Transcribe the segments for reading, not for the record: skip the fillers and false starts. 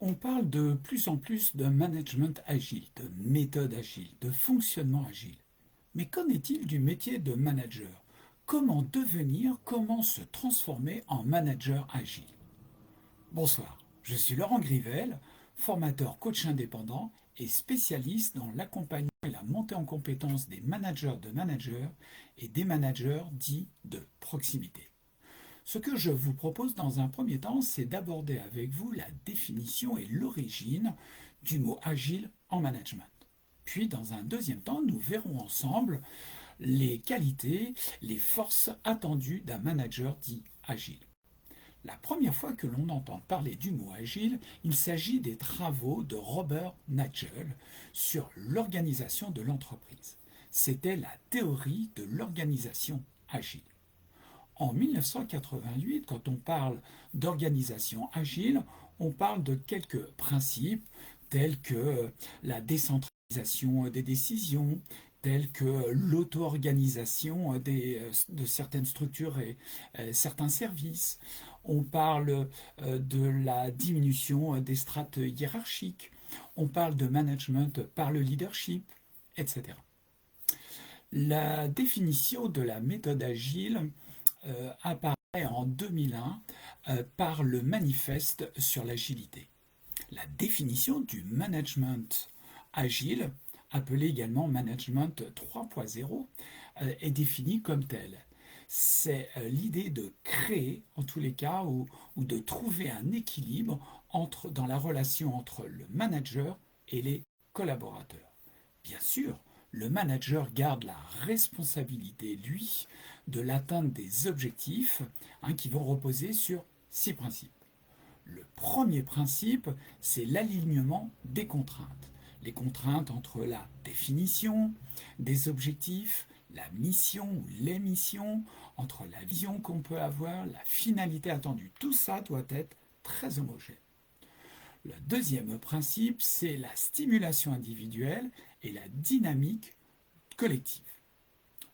On parle de plus en plus de management agile, de méthode agile, de fonctionnement agile. Mais qu'en est-il du métier de manager? Comment devenir, comment se transformer en manager agile? Bonsoir, je suis Laurent Grivel, formateur coach indépendant et spécialiste dans l'accompagnement et la montée en compétences des managers de managers et des managers dits de proximité. Ce que je vous propose dans un premier temps, c'est d'aborder avec vous la définition et l'origine du mot agile en management. Puis, dans un deuxième temps, nous verrons ensemble les qualités, les forces attendues d'un manager dit agile. La première fois que l'on entend parler du mot agile, il s'agit des travaux de Robert Nagel sur l'organisation de l'entreprise. C'était la théorie de l'organisation agile. En 1988, quand on parle d'organisation agile, on parle de quelques principes tels que la décentralisation des décisions, tels que l'auto-organisation de certaines structures et certains services. On parle de la diminution des strates hiérarchiques. On parle de management par le leadership, etc. La définition de la méthode agile apparaît en 2001 par le manifeste sur l'agilité. La définition du management agile, appelé également management 3.0, est définie comme telle. C'est l'idée de créer, en tous les cas, ou de trouver un équilibre dans la relation entre le manager et les collaborateurs. Bien sûr, le manager garde la responsabilité, lui, de l'atteinte des objectifs qui vont reposer sur 6 principes. Le premier principe, c'est l'alignement des contraintes. Les contraintes entre la définition des objectifs, la mission ou les missions, entre la vision qu'on peut avoir, la finalité attendue. Tout ça doit être très homogène. Le deuxième principe, c'est la stimulation individuelle et la dynamique collective.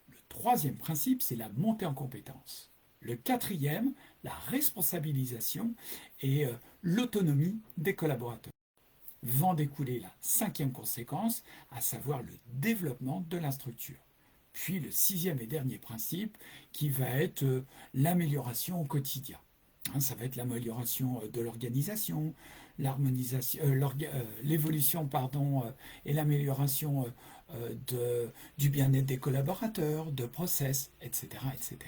Le troisième principe, c'est la montée en compétences. Le quatrième, la responsabilisation et l'autonomie des collaborateurs. Va en découler la cinquième conséquence, à savoir le développement de la structure. Puis le sixième et dernier principe, qui va être l'amélioration au quotidien. Ça va être l'amélioration de l'organisation, l'évolution et l'amélioration du bien-être des collaborateurs, de process, etc., etc.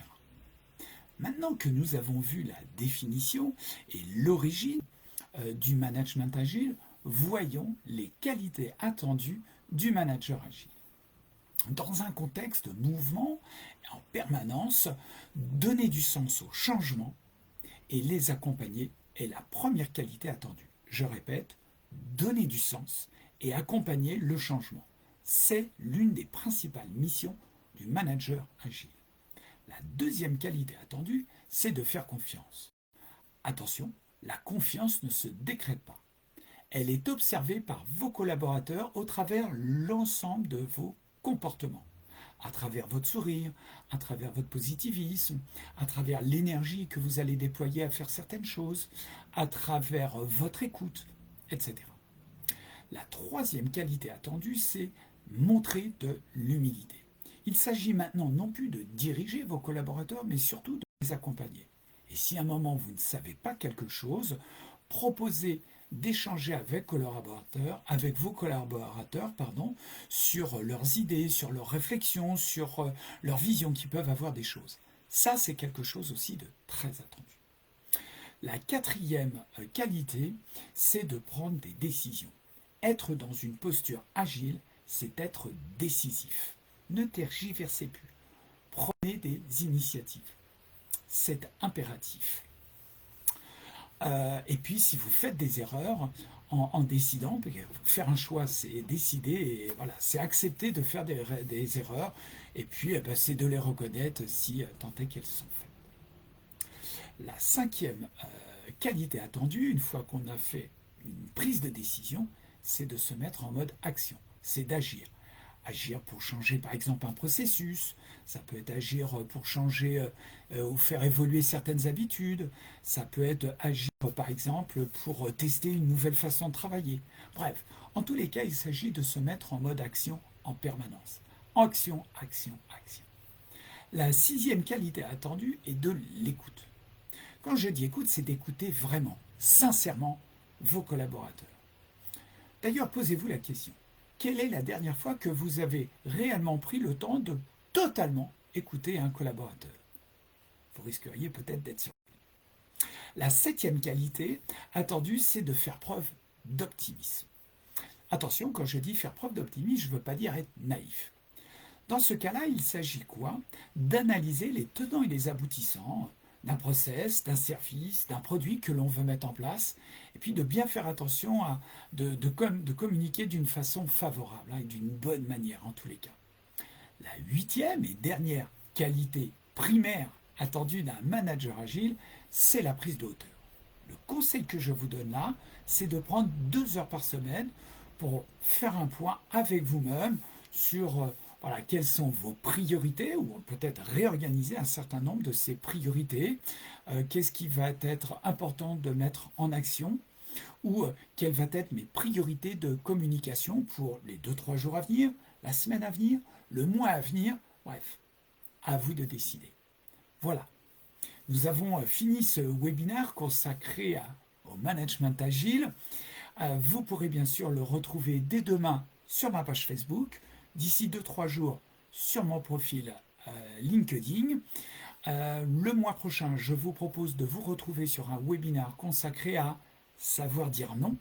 Maintenant que nous avons vu la définition et l'origine du management agile, voyons les qualités attendues du manager agile. Dans un contexte de mouvement en permanence, donner du sens au changement et les accompagner est la première qualité attendue. Je répète, donner du sens et accompagner le changement. C'est l'une des principales missions du manager agile. La deuxième qualité attendue, c'est de faire confiance. Attention, la confiance ne se décrète pas. Elle est observée par vos collaborateurs au travers l'ensemble de vos comportements, à travers votre sourire, à travers votre positivisme, à travers l'énergie que vous allez déployer à faire certaines choses, à travers votre écoute, etc. La troisième qualité attendue, c'est montrer de l'humilité. Il s'agit maintenant non plus de diriger vos collaborateurs, mais surtout de les accompagner. Et si à un moment vous ne savez pas quelque chose, proposez d'échanger avec vos collaborateurs, sur leurs idées, sur leurs réflexions, sur leur vision qu'ils peuvent avoir des choses. Ça, c'est quelque chose aussi de très attendu. La quatrième qualité, c'est de prendre des décisions. Être dans une posture agile, c'est être décisif. Ne tergiversez plus. Prenez des initiatives. C'est impératif. Et puis, si vous faites des erreurs en décidant, faire un choix, c'est décider, et voilà, c'est accepter de faire des erreurs, et puis c'est de les reconnaître si tant est qu'elles sont faites. La cinquième qualité attendue, une fois qu'on a fait une prise de décision, c'est de se mettre en mode action, c'est d'agir. agir pour changer par exemple un processus, ça peut être agir pour changer ou faire évoluer certaines habitudes, ça peut être agir par exemple pour tester une nouvelle façon de travailler. Bref, en tous les cas, il s'agit de se mettre en mode action en permanence. Action, action, action. La sixième qualité attendue est de l'écoute. Quand je dis écoute, c'est d'écouter vraiment, sincèrement, vos collaborateurs. D'ailleurs, posez-vous la question. Quelle est la dernière fois que vous avez réellement pris le temps de totalement écouter un collaborateur? Vous risqueriez peut-être d'être surpris. La septième qualité attendue, c'est de faire preuve d'optimisme. Attention, quand je dis faire preuve d'optimisme, je ne veux pas dire être naïf. Dans ce cas-là, il s'agit quoi? D'analyser les tenants et les aboutissants d'un process, d'un service, d'un produit que l'on veut mettre en place, et puis de bien faire attention de communiquer d'une façon favorable, et d'une bonne manière en tous les cas. La huitième et dernière qualité primaire attendue d'un manager agile, c'est la prise de hauteur. Le conseil que je vous donne là, c'est de prendre 2 heures par semaine pour faire un point avec vous-même sur voilà, quelles sont vos priorités, ou peut-être réorganiser un certain nombre de ces priorités, qu'est-ce qui va être important de mettre en action, ou quelles vont être mes priorités de communication pour les 2-3 jours à venir, la semaine à venir, le mois à venir, bref, à vous de décider. Voilà, nous avons fini ce webinaire consacré au management agile. Vous pourrez bien sûr le retrouver dès demain sur ma page Facebook, d'ici 2-3 jours sur mon profil LinkedIn. Le mois prochain, je vous propose de vous retrouver sur un webinaire consacré à savoir dire non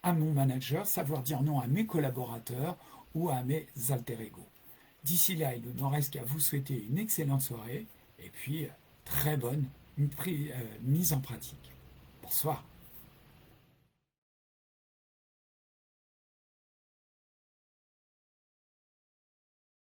à mon manager, savoir dire non à mes collaborateurs ou à mes alter ego. D'ici là, il ne me reste qu'à vous souhaiter une excellente soirée et puis très bonne mise en pratique. Bonsoir.